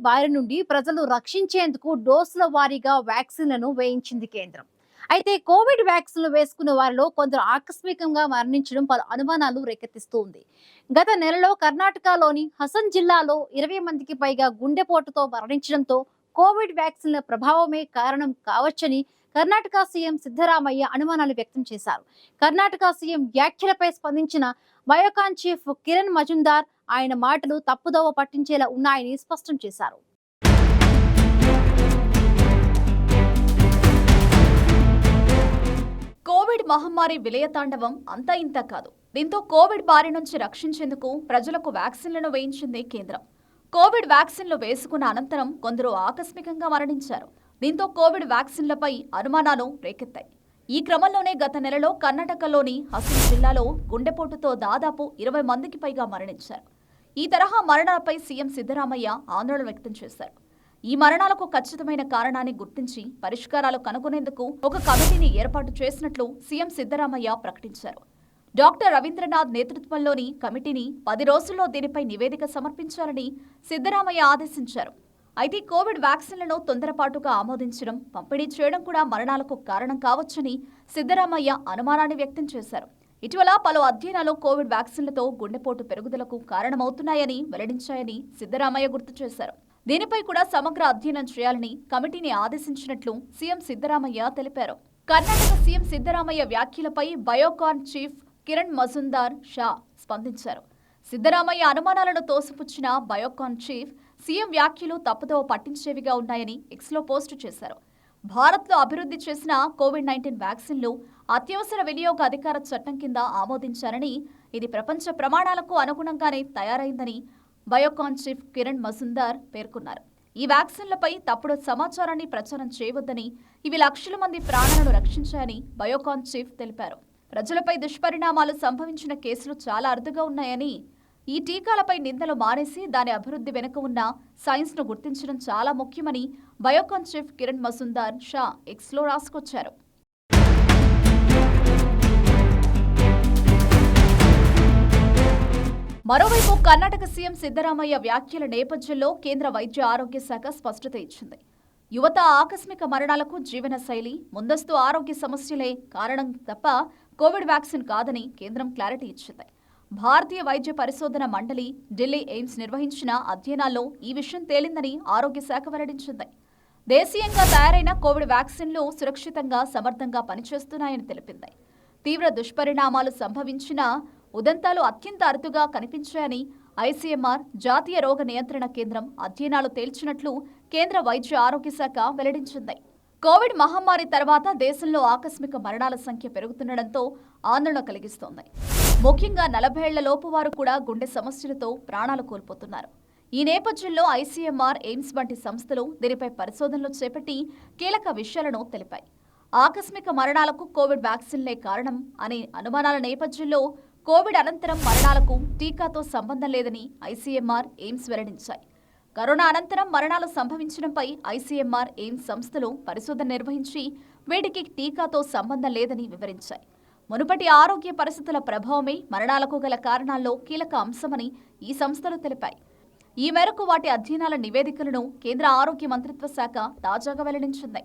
బారి నుండి ప్రజలు రక్షించేందుకు డోసుల వారీగా వ్యాక్సిన్లను వేయించింది కేంద్రం. అయితే కోవిడ్ వ్యాక్సిన్లు వేసుకున్న వారిలో కొందరు ఆకస్మికంగా మరణించడం పలు అనుమానాలు రేకెత్తిస్తోంది. గత నెలలో కర్ణాటకలోని హసన్ జిల్లాలో 20 మందికి పైగా గుండెపోటుతో మరణించడంతో కోవిడ్ వ్యాక్సిన్ల ప్రభావమే కారణం కావచ్చని కర్ణాటక సీఎం సిద్ధరామయ్య అనుమానాలు వ్యక్తం చేశారు. కర్ణాటక సీఎం వ్యాఖ్యలపై స్పందించిన బయోకాన్ చీఫ్ కిరణ్ మజుందార్ ఆయన మాటలు తప్పుదోవ పట్టించేలా ఉన్నాయని స్పష్టం చేశారు. కోవిడ్ మహమ్మారి విలయతాండవం అంతా ఇంత కాదు. దీంతో కోవిడ్ బారి నుంచి రక్షించేందుకు ప్రజలకు వ్యాక్సిన్లను వేయించింది కేంద్రం. కోవిడ్ వ్యాక్సిన్లు వేసుకున్న అనంతరం కొందరు ఆకస్మికంగా మరణించారు. దీంతో కోవిడ్ వ్యాక్సిన్లపై అనుమానాలు రేకెత్తాయి. ఈ క్రమంలోనే గత నెలలో కర్ణాటకలోని హసన్ జిల్లాలో గుండెపోటుతో దాదాపు 20 మందికి పైగా మరణించారు. ఈ తరహా మరణాలపై సీఎం సిద్ధరామయ్య ఆందోళన వ్యక్తం చేశారు. ఈ మరణాలకు ఖచ్చితమైన కారణాన్ని గుర్తించి పరిష్కారాలు కనుగొనేందుకు ఒక కమిటీని ఏర్పాటు చేసినట్లు సీఎం సిద్ధరామయ్య ప్రకటించారు. డాక్టర్ రవీంద్రనాథ్ నేతృత్వంలోని కమిటీని 10 రోజుల్లో దీనిపై నివేదిక సమర్పించాలని సిద్ధరామయ్య ఆదేశించారు. అయితే కోవిడ్ వ్యాక్సిన్లను తొందరపాటుగా ఆమోదించడం, పంపిణీ చేయడం కూడా మరణాలకు కారణం కావచ్చని సిద్ధరామయ్య అనుమానాన్ని వ్యక్తం చేశారు. ఇటీవల పలు అధ్యయనాలు కోవిడ్ వ్యాక్సిన్లతో గుండెపోటు పెరుగుదలకు కారణమవుతున్నాయని వెల్లడించాయని సిద్ధరామయ్య గుర్తు చేశారు. దీనిపై కూడా సమగ్ర అధ్యయనం చేయాలని కమిటీని ఆదేశించినట్లు సీఎం సిద్ధరామయ్య తెలిపారు. కర్ణాటక సీఎం సిద్ధరామయ్య వ్యాఖ్యలపై బయోకాన్ చీఫ్ కిరణ్ మజుందార్ షా స్పందించారు. సిద్ధరామయ్య అనుమానాలను తోసిపుచ్చిన బయోకాన్ చీఫ్ సీఎం వ్యాఖ్యలు తప్పుదోవ పట్టించేవిగా ఉన్నాయని ఎక్స్లో పోస్టు చేశారు. భారత్లో అభివృద్ధి చేసిన కోవిడ్-19 వ్యాక్సిన్లు అత్యవసర వినియోగ అధికార చట్టం కింద ఆమోదించారని, ఇది ప్రపంచ ప్రమాణాలకు అనుగుణంగానే తయారైందని బయోకాన్ చీఫ్ కిరణ్ మజుందార్ పేర్కొన్నారు. ఈ వ్యాక్సిన్లపై తప్పుడు సమాచారాన్ని ప్రచారం చేయవద్దని, ఇవి లక్షల మంది ప్రాణాలను రక్షించాయని బయోకాన్ చీఫ్ తెలిపారు. ప్రజలపై దుష్పరిణామాలు సంభవించిన కేసులు చాలా అరుదుగా ఉన్నాయని, ఈ టీకాలపై నిందలు మానేసి దాని అభివృద్ధి వెనుక ఉన్న సైన్స్ను గుర్తించడం చాలా ముఖ్యమని బయోకాన్ చీఫ్ కిరణ్ మజుందార్ షా ఎక్స్లో రాసుకొచ్చారు. మరోవైపు కర్ణాటక సీఎం సిద్ధరామయ్య వ్యాఖ్యల నేపథ్యంలో కేంద్ర వైద్య ఆరోగ్య శాఖ స్పష్టత ఇచ్చింది. యువత ఆకస్మిక మరణాలకు జీవనశైలి, ముందస్తు ఆరోగ్య సమస్యలే కారణం తప్ప కోవిడ్ వ్యాక్సిన్ కాదని కేంద్రం క్లారిటీ ఇచ్చింది. భారతీయ వైద్య పరిశోధన మండలి, ఢిల్లీ ఎయిమ్స్ నిర్వహించిన అధ్యయనాల్లో ఈ విషయం తేలిందని ఆరోగ్య శాఖ వెల్లడించింది. దేశీయంగా తయారైన కోవిడ్ వ్యాక్సిన్లు సురక్షితంగా, సమర్థంగా పనిచేస్తున్నాయని తెలిపింది. తీవ్ర దుష్పరిణామాలు సంభవించిన ఉదంతాలు అత్యంత అరుదుగా కనిపించాయని ఐసీఎంఆర్, జాతీయ రోగ నియంత్రణ కేంద్రం అధ్యయనాలు తేల్చినట్లు కేంద్ర వైద్య ఆరోగ్య శాఖ వెల్లడించింది. కోవిడ్ మహమ్మారి తర్వాత దేశంలో ఆకస్మిక మరణాల సంఖ్య పెరుగుతుండటంతో ఆందోళన కలిగిస్తోంది. ముఖ్యంగా 40 ఏళ్ల లోపు వారు కూడా గుండె సమస్యలతో ప్రాణాలు కోల్పోతున్నారు. ఈ నేపథ్యంలో ఐసీఎంఆర్, ఎయిమ్స్ వంటి సంస్థలు దీనిపై పరిశోధనలు చేపట్టి కీలక విషయాలను తెలిపాయి. ఆకస్మిక మరణాలకు కోవిడ్ వ్యాక్సిన్లే కారణం అనే అనుమానాల నేపథ్యంలో కోవిడ్ అనంతరం మరణాలకు టీకాతో సంబంధం లేదని ఐసీఎంఆర్, ఎయిమ్స్ వెల్లడించాయి. కరోనా అనంతరం మరణాలు సంభవించడంపై ఐసీఎంఆర్, ఎయిమ్స్ సంస్థలు పరిశోధన నిర్వహించి వీటికి టీకాతో సంబంధం లేదని వివరించాయి. మునుపటి ఆరోగ్య పరిస్థితుల ప్రభావమే మరణాలకు గల కారణాల్లో కీలక అంశమని ఈ సంస్థలు తెలిపాయి. ఈ మేరకు వాటి అధ్యయనాల నివేదికలను కేంద్ర ఆరోగ్య మంత్రిత్వ శాఖ తాజాగా వెల్లడించింది.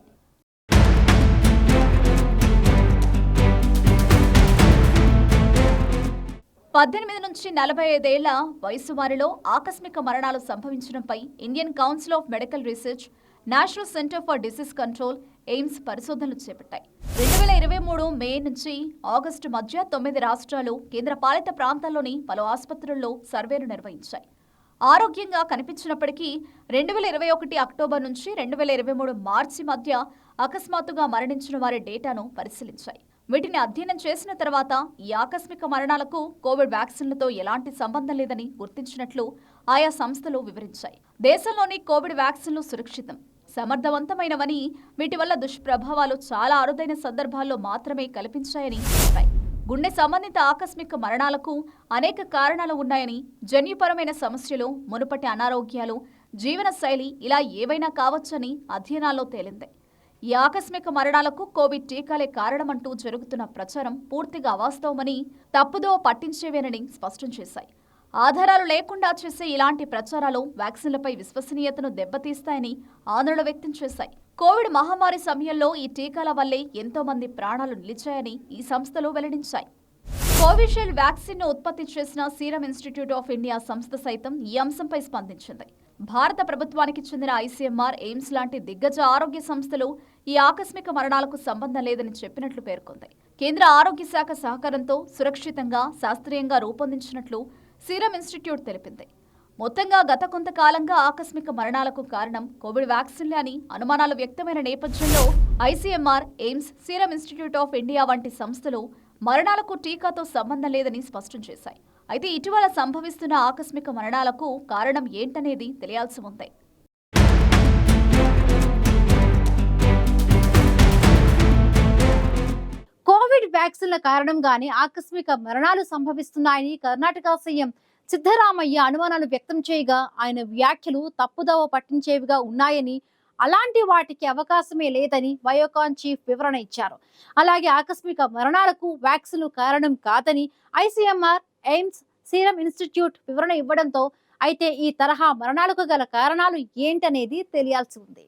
18 నుంచి 45 ఏళ్ల వయసు వారిలో ఆకస్మిక మరణాలు సంభవించడంపై Indian Council of Medical Research, National Centre for Disease Control, AIIMS పరిశోధనలు చేపట్టాయి. 2023 మే నుంచి ఆగస్టు మధ్య 9 రాష్ట్రాలు, కేంద్ర పాలిత ప్రాంతాల్లోని పలు ఆసుపత్రుల్లో సర్వేలు నిర్వహించాయి. ఆరోగ్యంగా కనిపించినప్పటికీ 2021 అక్టోబర్ నుంచి 2023 మార్చి మధ్య అకస్మాత్తుగా మరణించిన వారి డేటాను పరిశీలించాయి. వీటిని అధ్యయనం చేసిన తర్వాత ఈ ఆకస్మిక మరణాలకు కోవిడ్ వ్యాక్సిన్లతో ఎలాంటి సంబంధం లేదని గుర్తించినట్లు ఆయా సంస్థలు వివరించాయి. దేశంలోని కోవిడ్ వ్యాక్సిన్లు సురక్షితం, సమర్థవంతమైనవని, వీటి వల్ల దుష్ప్రభావాలు చాలా అరుదైన సందర్భాల్లో మాత్రమే కల్పించాయని చెప్పాయి. గుండె సంబంధిత ఆకస్మిక మరణాలకు అనేక కారణాలు ఉన్నాయని, జన్యుపరమైన సమస్యలు, మునుపటి అనారోగ్యాలు, జీవనశైలి ఇలా ఏవైనా కావచ్చని అధ్యయనాల్లో తేలింది. ఈ ఆకస్మిక మరణాలకు కోవిడ్ టీకాలే కారణమంటూ జరుగుతున్న ప్రచారం పూర్తిగా అవాస్తవమని, తప్పుదో పట్టించేవేనని స్పష్టం చేశాయి. ఆధారాలు లేకుండా చేసే ఇలాంటి ప్రచారాలు వ్యాక్సిన్లపై విశ్వసనీయతను దెబ్బతీస్తాయని ఆందోళన వ్యక్తం చేశాయి. కోవిడ్ మహమ్మారి సమయంలో ఈ టీకాల వల్లే ఎంతో మంది ప్రాణాలు నిలిచాయని ఈ సంస్థలు వెల్లడించాయి. కోవిషీల్డ్ వ్యాక్సిన్ ను ఉత్పత్తి చేసిన సీరం ఇన్స్టిట్యూట్ ఆఫ్ ఇండియా సంస్థ సైతం ఈ అంశంపై స్పందించింది. భారత ప్రభుత్వానికి చెందిన ఐసీఎంఆర్, ఎయిమ్స్ లాంటి దిగ్గజ ఆరోగ్య సంస్థలు ఈ ఆకస్మిక మరణాలకు సంబంధం లేదని చెప్పినట్లు పేర్కొంది. కేంద్ర ఆరోగ్య శాఖ సహకారంతో సురక్షితంగా, శాస్త్రీయంగా రూపొందించినట్లు సీరం ఇన్స్టిట్యూట్ తెలిపింది. మొత్తంగా గత కొంతకాలంగా ఆకస్మిక మరణాలకు కారణం కోవిడ్ వ్యాక్సిన్లే అని అనుమానాలు వ్యక్తమైన నేపథ్యంలో ICMR, AIIMS, serum institute of India వంటి సంస్థలు మరణాలకు టీకాతో సంబంధం లేదని స్పష్టం చేశాయి. అయితే ఇటీవల సంభవిస్తున్న ఆకస్మిక మరణాలకు కారణం ఏంటనేది తెలియాల్సి ఉంది. కోవిడ్ వ్యాక్సిన్ల కారణంగానే ఆకస్మిక మరణాలు సంభవిస్తున్నాయని కర్ణాటక సీఎం సిద్ధరామయ్య అనుమానాలు వ్యక్తం చేయగా, ఆయన వ్యాఖ్యలు తప్పుదోవ పట్టించేవిగా ఉన్నాయని, అలాంటి వాటికి అవకాశమే లేదని బయోకాన్ చీఫ్ వివరణ ఇచ్చారు. అలాగే ఆకస్మిక మరణాలకు వ్యాక్సిన్లు కారణం కాదని ఐసీఎంఆర్, ఎయిమ్స్, సీరం ఇన్స్టిట్యూట్ వివరణ ఇవ్వడంతో అయితే ఈ తరహా మరణాలకు గల కారణాలు ఏంటనేది తెలియాల్సి ఉంది.